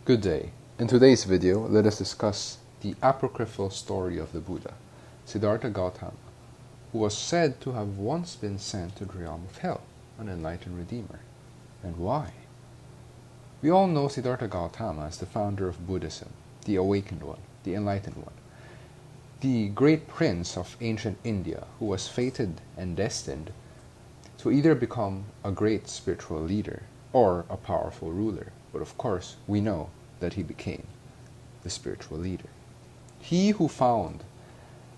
Good day. In today's video, let us discuss the apocryphal story of the Buddha, Siddhartha Gautama, who was said to have once been sent to the realm of hell, an enlightened redeemer. And why? We all know Siddhartha Gautama as the founder of Buddhism, the awakened one, the enlightened one, the great prince of ancient India who was fated and destined to either become a great spiritual leader or a powerful ruler. But of course, we know that he became the spiritual leader. He who found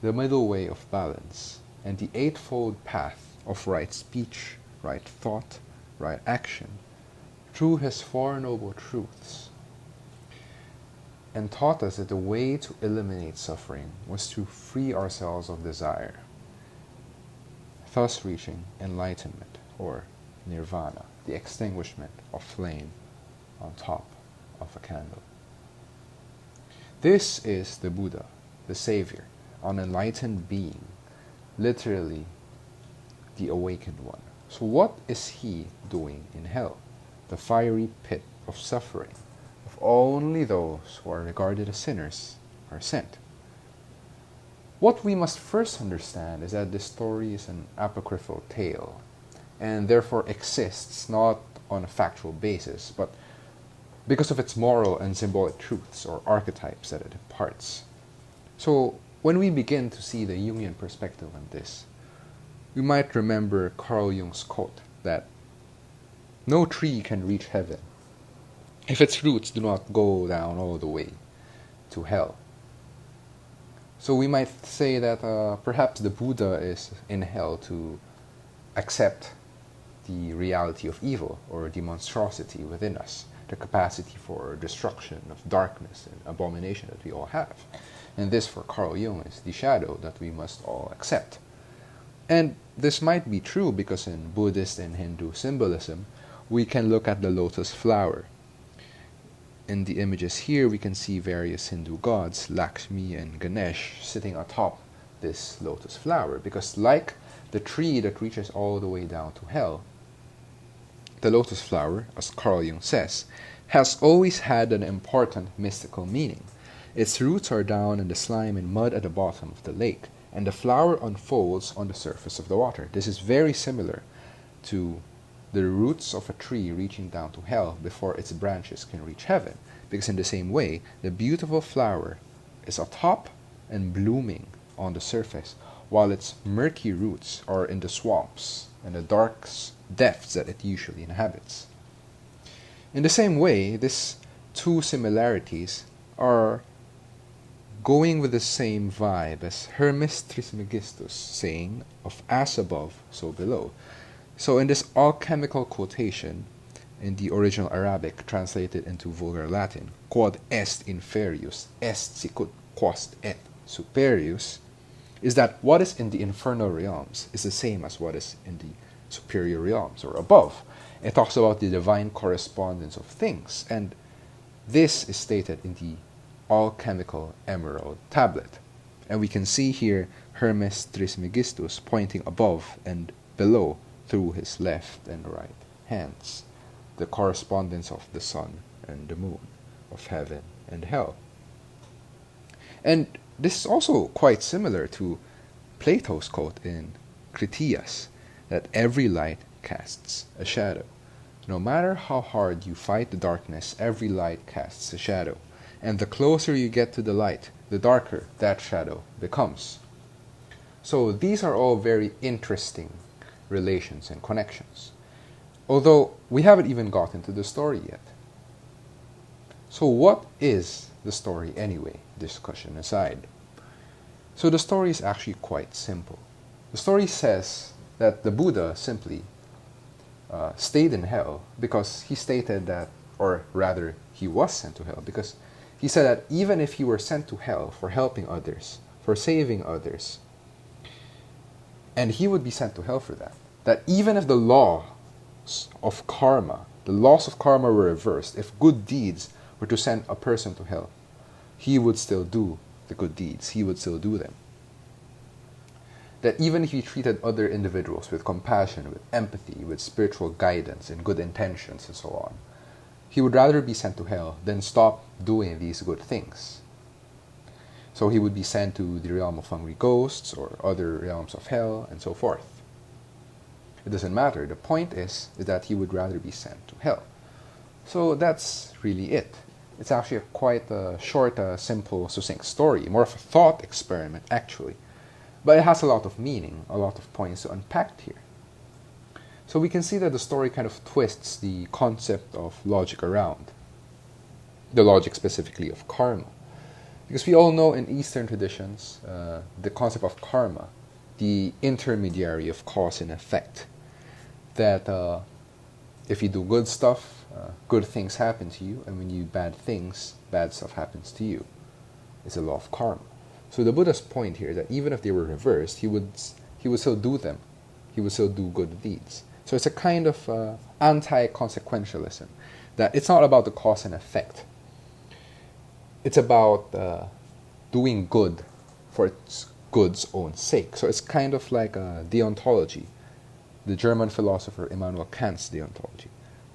the middle way of balance and the eightfold path of right speech, right thought, right action, through his Four Noble Truths, and taught us that the way to eliminate suffering was to free ourselves of desire, thus reaching enlightenment, or Nirvana, the extinguishment of flame on top of a candle. This is the Buddha, the Savior, an enlightened being, literally the awakened one. So what is he doing in hell, the fiery pit of suffering, if only those who are regarded as sinners are sent? What we must first understand is that this story is an apocryphal tale, and therefore exists not on a factual basis, but because of its moral and symbolic truths or archetypes that it imparts. So when we begin to see the Jungian perspective on this, we might remember Carl Jung's quote that no tree can reach heaven if its roots do not go down all the way to hell. So we might say that perhaps the Buddha is in hell to accept the reality of evil or the monstrosity within us, the capacity for destruction of darkness and abomination that we all have. And this, for Carl Jung, is the shadow that we must all accept. And this might be true because in Buddhist and Hindu symbolism, we can look at the lotus flower. In the images here, we can see various Hindu gods, Lakshmi and Ganesh, sitting atop this lotus flower. Because like the tree that reaches all the way down to hell, the lotus flower, as Carl Jung says, has always had an important mystical meaning. Its roots are down in the slime and mud at the bottom of the lake, and the flower unfolds on the surface of the water. This is very similar to the roots of a tree reaching down to hell before its branches can reach heaven, because in the same way, the beautiful flower is atop and blooming on the surface, while its murky roots are in the swamps and the dark depths that it usually inhabits. In the same way, these two similarities are going with the same vibe as Hermes Trismegistus saying of as above, so below. So in this alchemical quotation, in the original Arabic translated into vulgar Latin, quod est inferius est sicut quost et superius, is that what is in the infernal realms is the same as what is in the superior realms or above. It talks about the divine correspondence of things, and this is stated in the alchemical emerald tablet. And we can see here Hermes Trismegistus pointing above and below through his left and right hands, the correspondence of the sun and the moon, of heaven and hell. And this is also quite similar to Plato's quote in Critias, that every light casts a shadow. No matter how hard you fight the darkness, every light casts a shadow. And the closer you get to the light, the darker that shadow becomes. So these are all very interesting relations and connections, although we haven't even gotten to the story yet. So what is the story anyway, discussion aside? So the story is actually quite simple. The story says that the Buddha simply stayed in hell because he stated that, or rather he was sent to hell, because he said that even if he were sent to hell for helping others, for saving others, and he would be sent to hell for that, that even if the laws of karma were reversed, if good deeds were to send a person to hell, he would still do the good deeds, he would still do them. That even if he treated other individuals with compassion, with empathy, with spiritual guidance and good intentions and so on, he would rather be sent to hell than stop doing these good things. So he would be sent to the realm of hungry ghosts or other realms of hell and so forth. It doesn't matter. The point is that he would rather be sent to hell. So that's really it. It's actually quite a short, simple, succinct story, more of a thought experiment actually. But it has a lot of meaning, a lot of points to unpack here. So we can see that the story kind of twists the concept of logic around, the logic specifically of karma. Because we all know in Eastern traditions, the concept of karma, the intermediary of cause and effect, that if you do good stuff, good things happen to you, and when you do bad things, bad stuff happens to you. It's a law of karma. So the Buddha's point here is that even if they were reversed, he would still do them. He would still do good deeds. So it's a kind of anti-consequentialism, that it's not about the cause and effect. It's about doing good for its good's own sake. So it's kind of like a deontology, the German philosopher Immanuel Kant's deontology.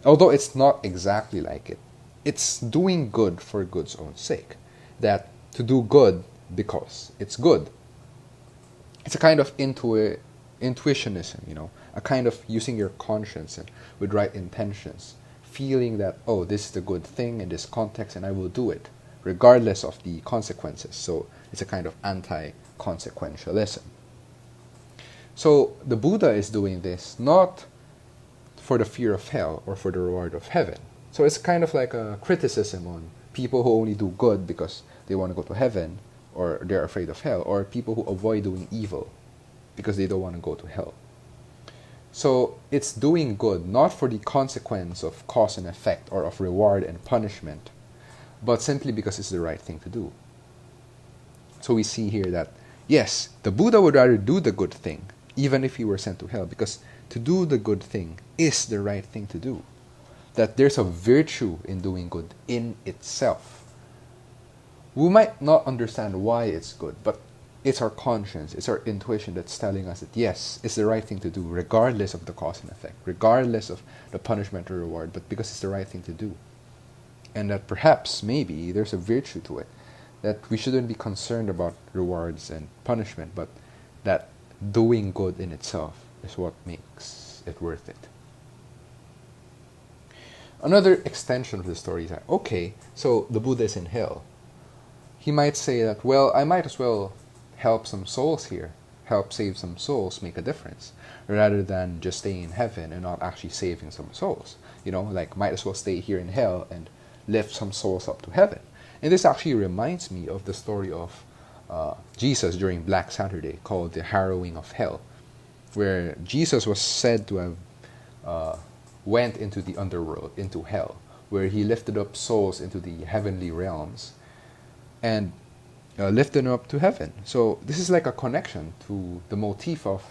Although it's not exactly like it. It's doing good for good's own sake. That to do good because it's good. It's a kind of intuitionism, you know, a kind of using your conscience and with right intentions, feeling that, oh, this is the good thing in this context and I will do it, regardless of the consequences. So it's a kind of anti-consequentialism. So the Buddha is doing this not for the fear of hell or for the reward of heaven. So it's kind of like a criticism on people who only do good because they want to go to heaven or they're afraid of hell, or people who avoid doing evil because they don't want to go to hell. So it's doing good not for the consequence of cause and effect or of reward and punishment, but simply because it's the right thing to do. So we see here that, yes, the Buddha would rather do the good thing, even if he were sent to hell, because to do the good thing is the right thing to do. That there's a virtue in doing good in itself. We might not understand why it's good, but it's our conscience, it's our intuition that's telling us that yes, it's the right thing to do, regardless of the cause and effect, regardless of the punishment or reward, but because it's the right thing to do. And that perhaps, maybe, there's a virtue to it, that we shouldn't be concerned about rewards and punishment, but that doing good in itself is what makes it worth it. Another extension of the story is that, okay, so the Buddha is in hell. He might say that, well, I might as well help some souls here, help save some souls, make a difference, rather than just staying in heaven and not actually saving some souls. You know, like, might as well stay here in hell and lift some souls up to heaven. And this actually reminds me of the story of Jesus during Black Saturday, called the Harrowing of Hell, where Jesus was said to have went into the underworld, into hell, where he lifted up souls into the heavenly realms and lifted them up to heaven. So this is like a connection to the motif of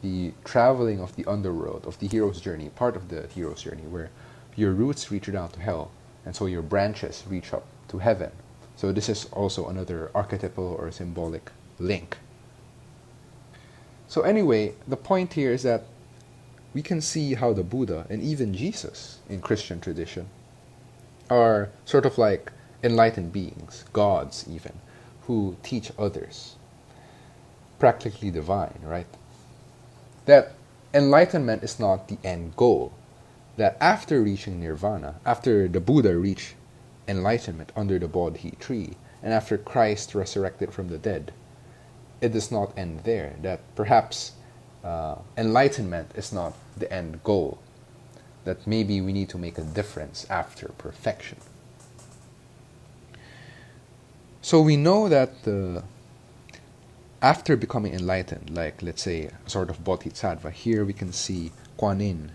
the traveling of the underworld, of the hero's journey, part of the hero's journey, where your roots reach down to hell, and so your branches reach up to heaven. So this is also another archetypal or symbolic link. So anyway, the point here is that we can see how the Buddha and even Jesus in Christian tradition are sort of like enlightened beings, gods even, who teach others. Practically divine, right? That enlightenment is not the end goal. That after reaching Nirvana, after the Buddha reached enlightenment under the Bodhi Tree, and after Christ resurrected from the dead, it does not end there. That perhaps enlightenment is not the end goal. That maybe we need to make a difference after perfection. So we know that after becoming enlightened, like let's say a sort of Bodhisattva, here we can see Guan Yin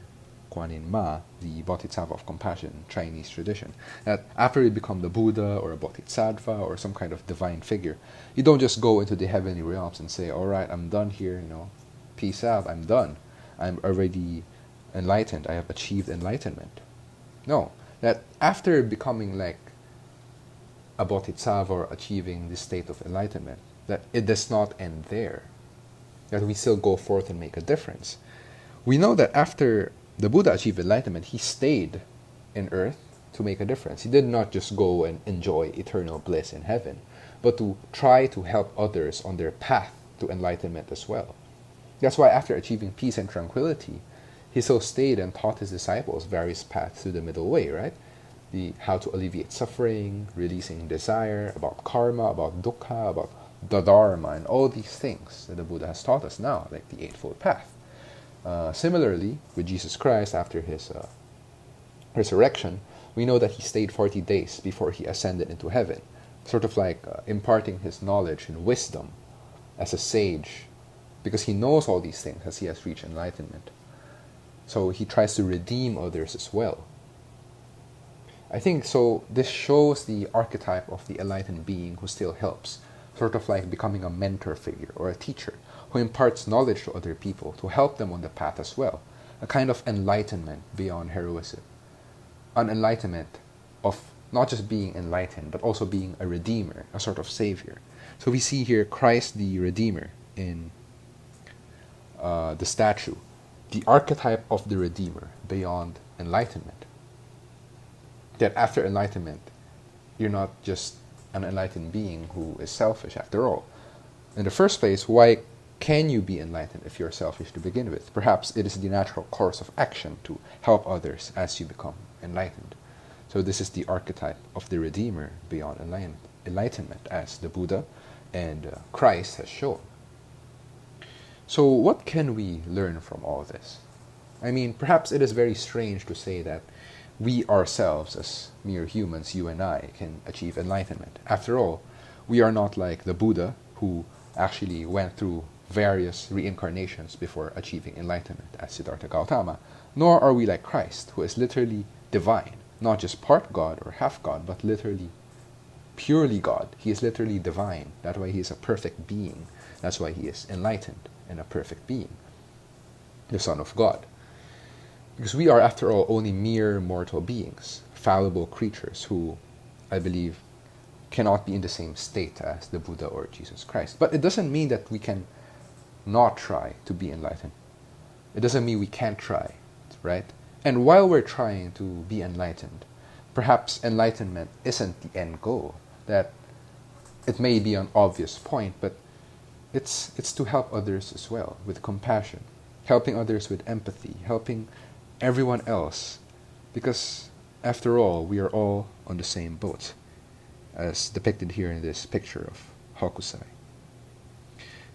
Ma, the Bodhisattva of Compassion, Chinese tradition, that after you become the Buddha or a Bodhisattva or some kind of divine figure, you don't just go into the heavenly realms and say, all right, I'm done here, you know, peace out, I'm done. I'm already enlightened, I have achieved enlightenment. No, that after becoming like a Bodhisattva or achieving this state of enlightenment, that it does not end there, that we still go forth and make a difference. We know that after the Buddha achieved enlightenment, he stayed in earth to make a difference. He did not just go and enjoy eternal bliss in heaven, but to try to help others on their path to enlightenment as well. That's why after achieving peace and tranquility, he so stayed and taught his disciples various paths to the middle way, right? How to alleviate suffering, releasing desire, about karma, about dukkha, about the dharma, and all these things that the Buddha has taught us now, like the Eightfold Path. Similarly, with Jesus Christ, after his resurrection, we know that he stayed 40 days before he ascended into heaven, sort of like imparting his knowledge and wisdom as a sage, because he knows all these things as he has reached enlightenment. So he tries to redeem others as well. I think so this shows the archetype of the enlightened being who still helps, sort of like becoming a mentor figure or a teacher who imparts knowledge to other people to help them on the path as well. A kind of enlightenment beyond heroism. An enlightenment of not just being enlightened, but also being a redeemer, a sort of savior. So we see here Christ the Redeemer in the statue, the archetype of the Redeemer beyond enlightenment. That after enlightenment, you're not just an enlightened being who is selfish after all. In the first place, why can you be enlightened if you're selfish to begin with? Perhaps it is the natural course of action to help others as you become enlightened. So this is the archetype of the Redeemer beyond enlightenment, as the Buddha and Christ has shown. So what can we learn from all this? I mean, perhaps it is very strange to say that we ourselves, as mere humans, you and I, can achieve enlightenment. After all, we are not like the Buddha, who actually went through various reincarnations before achieving enlightenment, as Siddhartha Gautama, nor are we like Christ, who is literally divine, not just part God or half God, but literally purely God. He is literally divine. That's why he is a perfect being. That's why he is enlightened and a perfect being, the Son of God. Because we are, after all, only mere mortal beings, fallible creatures who, I believe, cannot be in the same state as the Buddha or Jesus Christ. But it doesn't mean that we can not try to be enlightened. It doesn't mean we can't try, right? And while we're trying to be enlightened, perhaps enlightenment isn't the end goal. That it may be an obvious point, but it's to help others as well, with compassion, helping others with empathy, helping everyone else, because after all, we are all on the same boat, as depicted here in this picture of Hokusai.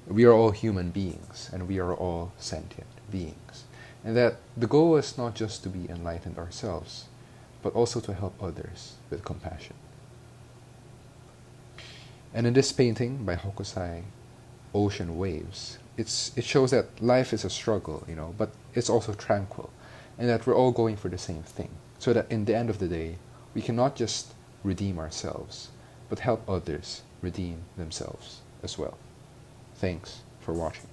We are all human beings, and we are all sentient beings. And that the goal is not just to be enlightened ourselves, but also to help others with compassion. And in this painting by Hokusai, Ocean Waves, it shows that life is a struggle, but it's also tranquil, and that we're all going for the same thing, so that in the end of the day, we cannot just redeem ourselves, but help others redeem themselves as well. Thanks for watching.